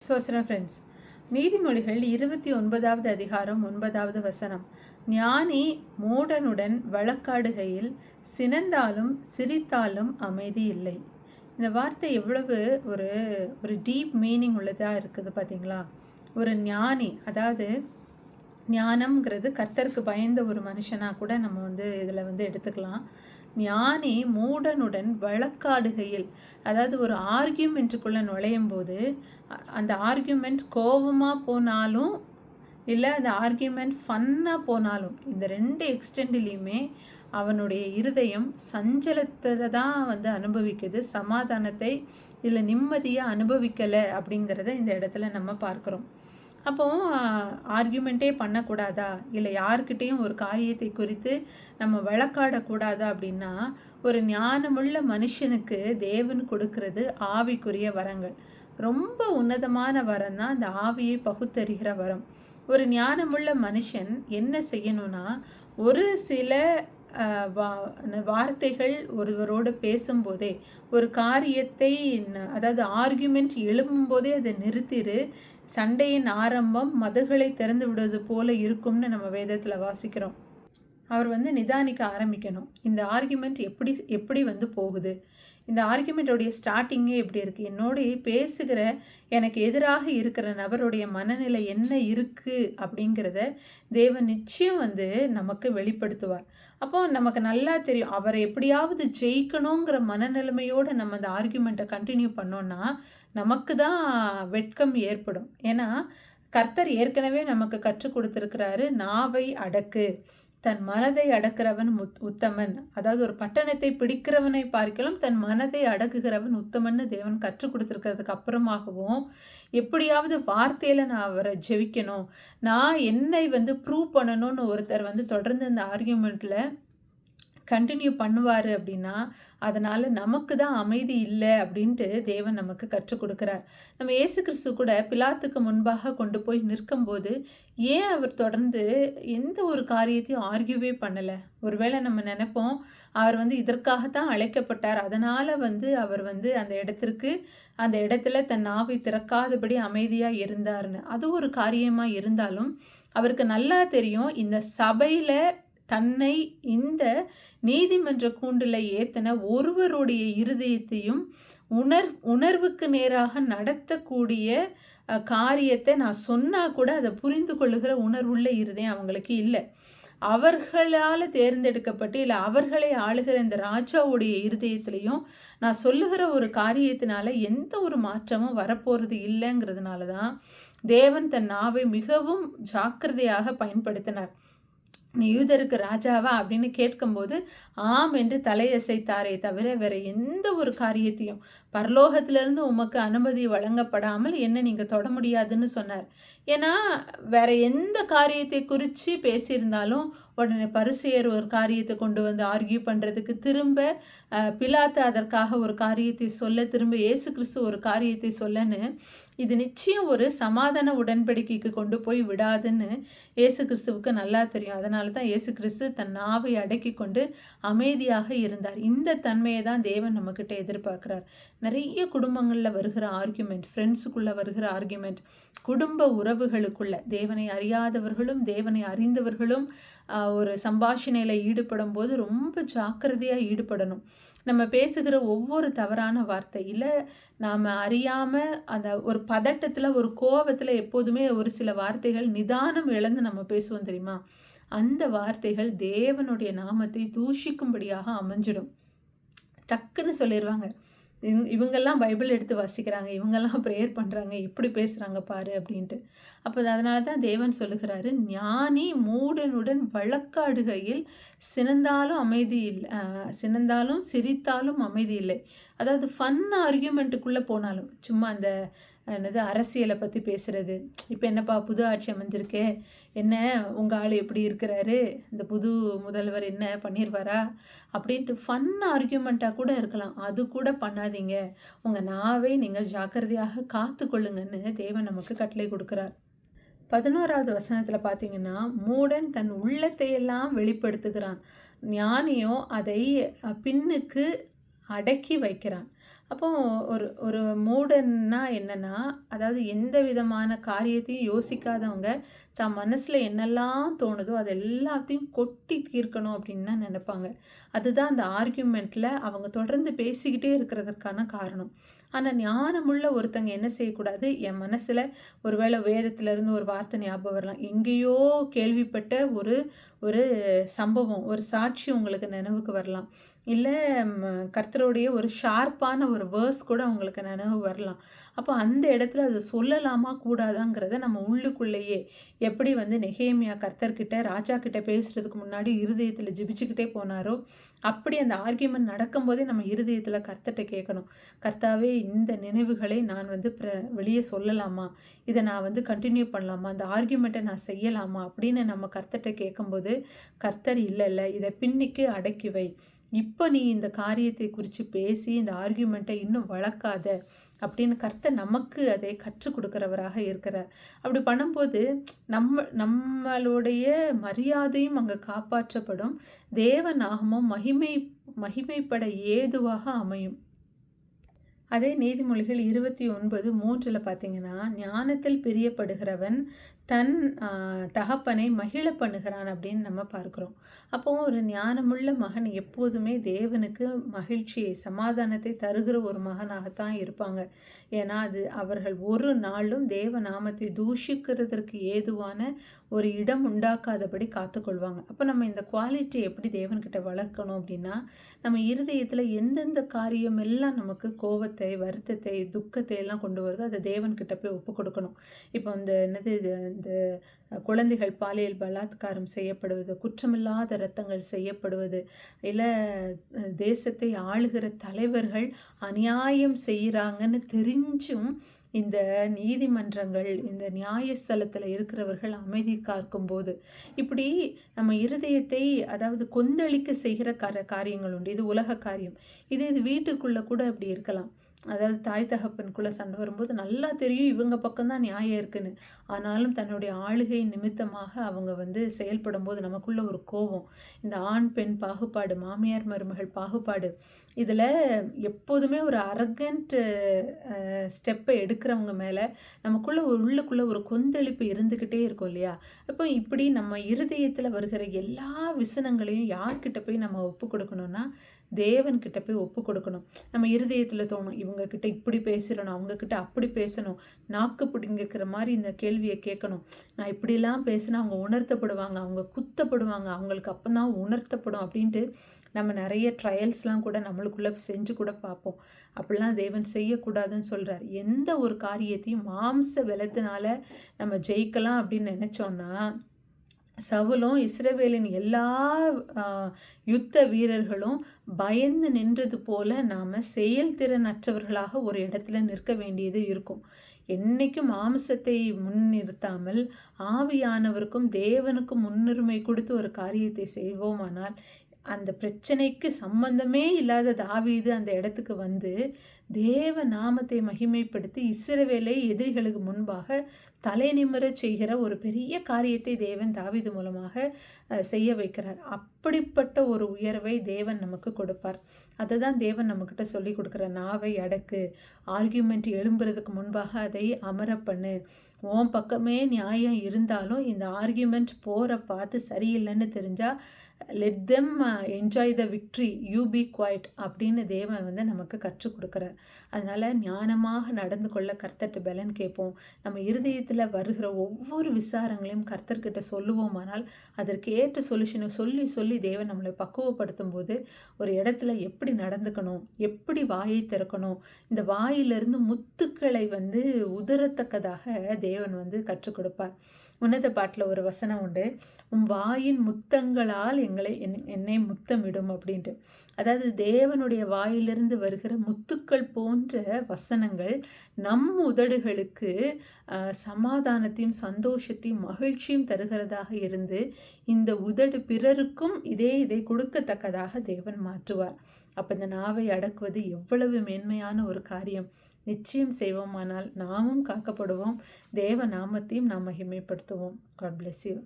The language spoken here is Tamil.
சோசரா ஃப்ரெண்ட்ஸ், நீதிமொழிகள் 29வது அதிகாரம் 9வது வசனம். ஞானி மூடனுடன் வழக்காடுகையில் சினந்தாலும் சிரித்தாலும் அமைதி இல்லை. இந்த வார்த்தை எவ்வளவு ஒரு ஒரு டீப் மீனிங் உள்ளதாக இருக்குது பார்த்தீங்களா? ஒரு ஞானி, அதாவது ஞானம்ங்கிறது கர்த்தருக்கு பயந்த ஒரு மனுஷனாக கூட நம்ம இதில் எடுத்துக்கலாம். ஞானி மூடனுடன் வழக்காடுகையில், அதாவது ஒரு ஆர்கியூமெண்ட்டுக்குள்ளே நுழையும் போது அந்த ஆர்கியூமெண்ட் கோபமாக போனாலும் இல்லை அந்த ஆர்கியூமெண்ட் ஃபன்னாக போனாலும், இந்த ரெண்டு எக்ஸ்டெண்ட்லேயுமே அவனுடைய இருதயம் சஞ்சலத்தை தான் அனுபவிக்குது, சமாதானத்தை இல்லை நிம்மதியாக அனுபவிக்கலை அப்படிங்கிறத இந்த இடத்துல நம்ம பார்க்குறோம். அப்போது ஆர்கியூமெண்ட்டே பண்ணக்கூடாதா, இல்லை யார்கிட்டேயும் ஒரு காரியத்தை குறித்து நம்ம வழக்காடக்கூடாதா அப்படின்னா, ஒரு ஞானமுள்ள மனுஷனுக்கு தேவன் கொடுக்கறது ஆவிக்குரிய வரங்கள். ரொம்ப உன்னதமான வரம் தான் அந்த ஆவியை பகுத்தறிகிற வரம். ஒரு ஞானமுள்ள மனுஷன் என்ன செய்யணும்னா, ஒரு சில வார்த்தைகள் ஒருவரோடு பேசும்போதே, ஒரு காரியத்தை அதாவது ஆர்கியூமெண்ட் எழும்பும்போதே அதை நிறுத்திடு. சண்டையின் ஆரம்பம் மதுகளை திறந்து விடுவது போல இருக்கும்னு நம்ம வேதத்தில் வாசிக்கிறோம். அவர் நிதானிக்க ஆரம்பிக்கணும். இந்த ஆர்கியூமெண்ட் எப்படி போகுது, இந்த ஆர்கியூமெண்ட்டோடைய ஸ்டார்டிங்கே எப்படி இருக்குது, என்னோடைய பேசுகிற எனக்கு எதிராக இருக்கிற நபருடைய மனநிலை என்ன இருக்குது அப்படிங்கிறத தேவன் நிச்சயம் நமக்கு வெளிப்படுத்துவார். அப்போது நமக்கு நல்லா தெரியும், அவரை எப்படியாவது ஜெயிக்கணுங்கிற மனநிலைமையோடு நம்ம அந்த ஆர்கியூமெண்ட்டை கண்டினியூ பண்ணோன்னா நமக்கு தான் வெட்கம் ஏற்படும். ஏன்னா கர்த்தர் ஏற்கனவே நமக்கு கற்றுக் கொடுத்துருக்கிறாரு, நாவை அடக்கு, தன் மனதை அடக்கிறவன் உத்தமன். அதாவது ஒரு பட்டணத்தை பிடிக்கிறவனை பார்க்கலாம் தன் மனதை அடக்குகிறவன் உத்தமன்னு தேவன் கற்றுக் கொடுத்துருக்கிறதுக்கு அப்புறமாகவும், எப்படியாவது வார்த்தையில் நான் அவரை ஜெயிக்கணும், நான் என்னை ப்ரூவ் பண்ணணும்னு ஒருத்தர் தொடர்ந்து இந்த ஆர்கியூமெண்ட்டில் கண்டினியூ பண்ணுவார் அப்படின்னா, அதனால் நமக்கு தான் அமைதி இல்லை அப்படின்ட்டு தேவன் நமக்கு கற்றுக் கொடுக்குறார். நம்ம இயேசு கிறிஸ்து கூட பிலாத்துக்கு முன்பாக கொண்டு போய் நிற்கும்போது ஏன் அவர் தொடர்ந்து எந்த ஒரு காரியத்தையும் ஆர்கியூவே பண்ணலை? ஒருவேளை நம்ம நினைப்போம், அவர் இதற்காகத்தான் அழைக்கப்பட்டார், அதனால் அவர் அந்த இடத்துல தன் நாவை திறக்காதபடி அமைதியாக இருந்தார்னு. அது ஒரு காரியமாக இருந்தாலும் அவருக்கு நல்லா தெரியும், இந்த சபையில் தன்னை இந்த நீதிமன்ற கூண்டில் ஏற்றின ஒருவருடைய இருதயத்தையும் உணர்வுக்கு நேராக நடத்தக்கூடிய காரியத்தை நான் சொன்னால் கூட அதை புரிந்து கொள்ளுகிற உணர்வுள்ள இருதயம் அவங்களுக்கு இல்லை. அவர்களால் தேர்ந்தெடுக்கப்பட்டு இல்லை அவர்களை ஆளுகிற இந்த ராஜாவுடைய இருதயத்திலையும் நான் சொல்லுகிற ஒரு காரியத்தினால எந்த ஒரு மாற்றமும் வரப்போகிறது இல்லைங்கிறதுனால தான் தேவன் தன் நாவை மிகவும் ஜாக்கிரதையாக பயன்படுத்தினார். நீ யூதருக்கு ராஜாவா அப்படின்னு கேட்கும்போது ஆம் என்று தலையசைத்தாரே தவிர வேற எந்த ஒரு காரியத்தையும், பரலோகத்திலிருந்து உமக்கு அனுமதி வழங்கப்படாமல் என்ன நீங்கள் தொட முடியாதுன்னு சொன்னார். ஏன்னா வேற எந்த காரியத்தை குறித்து பேசியிருந்தாலும் உடனே பரிசேயர் ஒரு காரியத்தை கொண்டு ஆர்கியூ பண்ணுறதுக்கு, திரும்ப பிலாத்து அதற்காக ஒரு காரியத்தை சொல்ல, திரும்ப இயேசு கிறிஸ்து ஒரு காரியத்தை சொல்லன்னு, இது நிச்சயம் ஒரு சமாதான உடன்படிக்கைக்கு கொண்டு போய் விடாதுன்னு இயேசு கிறிஸ்துவுக்கு நல்லா தெரியும். அதனால தான் இயேசு கிறிஸ்து தன் நாவை அடக்கி கொண்டு அமைதியாக இருந்தார். இந்த தன்மையை தான் தேவன் நம்மக்கிட்ட எதிர்பார்க்குறார். நிறைய குடும்பங்களில் வருகிற ஆர்கியூமெண்ட், ஃப்ரெண்ட்ஸுக்குள்ளே வருகிற ஆர்கியூமெண்ட், குடும்ப உறவுகளுக்குள்ள தேவனை அறியாதவர்களும் தேவனை அறிந்தவர்களும் ஒரு சம்பாஷணையில் ஈடுபடும் போது ரொம்ப ஜாக்கிரதையாக ஈடுபடணும். நம்ம பேசுகிற ஒவ்வொரு தவறான வார்த்தையில் நாம் அறியாமல் அந்த ஒரு பதட்டத்தில் ஒரு கோபத்தில் எப்போதுமே ஒரு சில வார்த்தைகள் நிதானம் இழந்து நம்ம பேசுவோம் தெரியுமா? அந்த வார்த்தைகள் தேவனுடைய நாமத்தை தூஷிக்கும்படியாக அமைஞ்சிடும். டக்குன்னு சொல்லிடுவாங்க, இவங்கெல்லாம் பைபிள் எடுத்து வாசிக்கிறாங்க, இவங்கெல்லாம் ப்ரேயர் பண்ணுறாங்க, எப்படி பேசுகிறாங்க பாரு அப்படின்ட்டு. அப்போ அதனால தான் தேவன் சொல்லுகிறாரு, ஞானி மூடனுடன் வழக்காடுகையில் சினந்தாலும் சிரித்தாலும் அமைதி இல்லை. அதாவது ஃபன் ஆர்கியூமெண்ட்டுக்குள்ளே போனாலும், சும்மா அந்த அரசியலை பற்றி பேசுகிறது, இப்போ என்னப்பா புது ஆட்சி அமைஞ்சிருக்கே, என்ன உங்கள் ஆள் எப்படி இருக்கிறாரு, இந்த புது முதல்வர் என்ன பண்ணிடுவாரா அப்படின்ட்டு ஃபன் ஆர்கியூமெண்ட்டாக கூட இருக்கலாம். அது கூட பண்ணாதீங்க, உங்கள் நாவை நீங்கள் ஜாக்கிரதையாக காத்து கொள்ளுங்கன்னு தேவன் நமக்கு கட்டளை கொடுக்குறார். 11வது வசனத்தில் பார்த்தீங்கன்னா, மூடன் தன் உள்ளத்தையெல்லாம் வெளிப்படுத்துகிறான், ஞானியோ அதை பின்னுக்கு அடக்கி வைக்கிறான். அப்போ ஒரு ஒரு மூடன்னா என்னன்னா, அதாவது எந்த விதமான காரியத்தையும் யோசிக்காதவங்க, தான் மனசுல என்னெல்லாம் தோணுதோ, அது எல்லாத்தையும் கொட்டி தீர்க்கணும் அப்படின்னு தான் நெனைப்பாங்க. அதுதான் அந்த ஆர்கியுமெண்ட்ல அவங்க தொடர்ந்து பேசிக்கிட்டே இருக்கிறதற்கான காரணம். ஆனா ஞானமுள்ள ஒருத்தங்க என்ன செய்யக்கூடாது, என் மனசுல ஒருவேளை வேதத்திலிருந்து ஒரு வார்த்தை ஞாபகம் வரலாம். எங்கேயோ கேள்விப்பட்ட ஒரு ஒரு சம்பவம், ஒரு சாட்சி உங்களுக்கு நினைவுக்கு வரலாம். இல்ல கர்த்தருடைய ஒரு ஷார்ப்பான ஒரு வேர்ஸ் கூட அவங்களுக்கு நினைவு வரலாம். அப்போ அந்த இடத்துல அத சொல்லலாமா? கூடாதாங்கிறத நம்ம உள்ளுக்குள்ளேயே எப்படி வந்து நெகேமியா கர்த்தர்கிட்ட, ராஜா கிட்ட பேசுறதுக்கு முன்னாடி இருதயத்தில ஜெபிச்சுக்கிட்டே போனாரோ, அப்படி அந்த ஆர்கியுமெண்ட் நடக்கும்போதே நம்ம இருதயத்தில கர்த்தர்ட்ட கேட்கணும். கர்த்தாவே, இந்த நினைவுகளை நான் வந்து வெளிய சொல்லலாமா? இத நான் வந்து கன்டின்யூ பண்ணலாமா? அந்த ஆர்கியுமெண்ட்ட நான் செய்யலாமா? அப்படின்னு நம்ம கர்த்தர்ட்ட கேட்கும்போது, கர்த்தர் இல்ல, இத பின்னிக்கு அடக்கி வை. இப்ப நீ இந்த காரியத்தை குறித்து பேசி இந்த ஆர்கியுமெண்ட்டை இன்னும் வளர்க்காத அப்படின்னு கர்த்தர் நமக்கு அதை கற்றுக் கொடுக்கிறவராக இருக்கிறார். அப்படி பண்ணும்போது நம்மளுடைய மரியாதையும் அங்கே காப்பாற்றப்படும். தேவ நாமமும் மகிமைப்பட ஏதுவாக அமையும். அதே நீதிமொழிகள் 29:3 பார்த்தீங்கன்னா, ஞானத்தில் பிரியப்படுகிறவன் தன் தகப்பனை மகிழ பண்ணுகிறான் அப்படின்னு நம்ம பார்க்கிறோம். அப்போ ஒரு ஞானமுள்ள மகன் எப்போதுமே தேவனுக்கு மகிழ்ச்சியை, சமாதானத்தை தருகிற ஒரு மகனாகத்தான் இருப்பாங்க. ஏன்னா அது அவர்கள் ஒரு நாளும் தேவ நாமத்தை தூஷிக்கிறதற்கு ஏதுவான ஒரு இடம் உண்டாக்காதபடி காத்துக்கொள்வாங்க. அப்போ நம்ம இந்த குவாலிட்டி எப்படி தேவன்கிட்ட வளர்க்கணும் அப்படின்னா, நம்ம இருதயத்தில் எந்தெந்த காரியம் எல்லாம் நமக்கு கோபத்தை, வருத்தத்தை, துக்கத்தை எல்லாம் கொண்டு வருதோ அதை தேவன்கிட்ட போய் ஒப்பு கொடுக்கணும். இப்போ இந்த குழந்தைகள் பாலியல் பலாத்காரம் செய்யப்படுவது, குற்றமில்லாத இரத்தங்கள் செய்யப்படுவது, இல்லை தேசத்தை ஆளுகிற தலைவர்கள் அநியாயம் செய்கிறாங்கன்னு தெரிஞ்சும் இந்த நீதிமன்றங்கள், இந்த நியாயஸ்தலத்தில் இருக்கிறவர்கள் அமைதி காக்கும்போது, இப்படி நம்ம இருதயத்தை அதாவது கொந்தளிக்க செய்கிற காரியங்கள் உண்டு. இது உலக காரியம். இது வீட்டுக்குள்ளே கூட அப்படி இருக்கலாம். அதாவது தாய் தகப்பனுக்குள்ளே சண்டை வரும்போது நல்லா தெரியும் இவங்க பக்கம்தான் நியாயம் இருக்குன்னு. ஆனாலும் தன்னுடைய ஆளுகை நிமித்தமாக அவங்க வந்து செயல்படும் போது நமக்குள்ள ஒரு கோபம். இந்த ஆண் பெண் பாகுபாடு, மாமியார் மருமகள் பாகுபாடு, இதில் எப்போதுமே ஒரு அரகண்ட் ஸ்டெப்பை எடுக்கிறவங்க மேலே நமக்குள்ள உள்ளுக்குள்ளே ஒரு கொந்தளிப்பு இருந்துக்கிட்டே இருக்கும் இல்லையா? அப்போ இப்படி நம்ம இருதயத்தில் வருகிற எல்லா விசனங்களையும் யார்கிட்ட போய் நம்ம ஒப்பு கொடுக்கணும்னா, தேவன்கிட்ட போய் ஒப்பு கொடுக்கணும். நம்ம இருதயத்தில் தோணும், இவங்கக்கிட்ட இப்படி பேசிடணும், அவங்கக்கிட்ட அப்படி பேசணும், நாக்கு பிடிங்கிக்கிற மாதிரி இந்த கேள்வியை கேட்கணும். நான் இப்படிலாம் பேசினா அவங்க உணர்த்தப்படுவாங்க, அவங்க குத்தப்படுவாங்க, அவங்களுக்கு அப்போ தான் உணர்த்தப்படும் அப்படின்ட்டு நம்ம நிறைய ட்ரையல்ஸ்லாம் கூட நம்மளுக்குள்ளே செஞ்சு கூட பார்ப்போம். அப்படிலாம் தேவன் செய்யக்கூடாதுன்னு சொல்கிறார். எந்த ஒரு காரியத்தையும் மாம்ச பலத்தினால நம்ம ஜெயிக்கலாம் அப்படின்னு நினச்சோன்னா, சவுலும் இஸ்ரவேலின் எல்லா யுத்த வீரர்களும் பயந்து நின்றது போல நாம் செயல்திறனற்றவர்களாக ஒரு இடத்துல நிற்க வேண்டியது இருக்கும். என்னைக்கும் மாம்சத்தை முன்னிறுத்தாமல் ஆவியானவருக்கும் தேவனுக்கும் முன்னுரிமை கொடுத்து ஒரு காரியத்தை செய்வோமானால், அந்த பிரச்சனைக்கு சம்பந்தமே இல்லாத தாவீது அந்த இடத்துக்கு வந்து தேவ நாமத்தை மகிமைப்படுத்தி இஸ்ரவேலை எதிரிகளுக்கு முன்பாக தலை நிமிரச் செய்கிற ஒரு பெரிய காரியத்தை தேவன் தாவீது மூலமாக செய்ய வைக்கிறார். அப்படிப்பட்ட ஒரு உயர்வை தேவன் நமக்கு கொடுப்பார். அதை தான் தேவன் நம்மக்கிட்ட சொல்லி கொடுக்குற, நாவை அடக்கு, ஆர்கியூமெண்ட் எழும்புறதுக்கு முன்பாக அதை அமர பண்ணு. உன் பக்கமே நியாயம் இருந்தாலும் இந்த ஆர்கியூமெண்ட் போகிற பார்த்து சரியில்லைன்னு தெரிஞ்சால் let them enjoy the victory, you be quiet அப்படின்னு தேவன் வந்து நமக்கு கற்றுக் கொடுக்குறார். அதனால் ஞானமாக நடந்து கொள்ள கர்த்தர்கிட்ட பலன் கேட்போம். நம்ம இருதயத்தில் வருகிற ஒவ்வொரு விசாரங்களையும் கர்த்தர்கிட்ட சொல்லுவோமானால் அதற்கு ஏற்ற சொல்யூஷனை சொல்லி சொல்லி தேவன் நம்மளை பக்குவப்படுத்தும் போது ஒரு இடத்துல எப்படி நடந்துக்கணும், எப்படி வாயை திறக்கணும், இந்த வாயிலிருந்து முத்துக்களை வந்து உதரத்தக்கதாக தேவன் வந்து கற்றுக் கொடுப்பார். உன்னத பாட்டில் ஒரு வசனம் உண்டு, உன் வாயின் முத்தங்களால் என்னை முத்தமிடும் அப்படின்ட்டு. அதாவது தேவனுடைய வாயிலிருந்து வருகிற முத்துக்கள் போன்ற வசனங்கள் நம் உதடுகளுக்கு சமாதானத்தையும் சந்தோஷத்தையும் மகிழ்ச்சியும் தருகிறதாக இருந்து இந்த உதடு பிறருக்கும் இதை கொடுக்கத்தக்கதாக தேவன் மாற்றுவார். அப்போ இந்த நாவை அடக்குவது எவ்வளவு மேன்மையான ஒரு காரியம். நிச்சயம் செய்வோமானால் நாமும் காக்கப்படுவோம், தேவ நாமத்தையும் நாம் மகிமைப்படுத்துவோம். God bless you.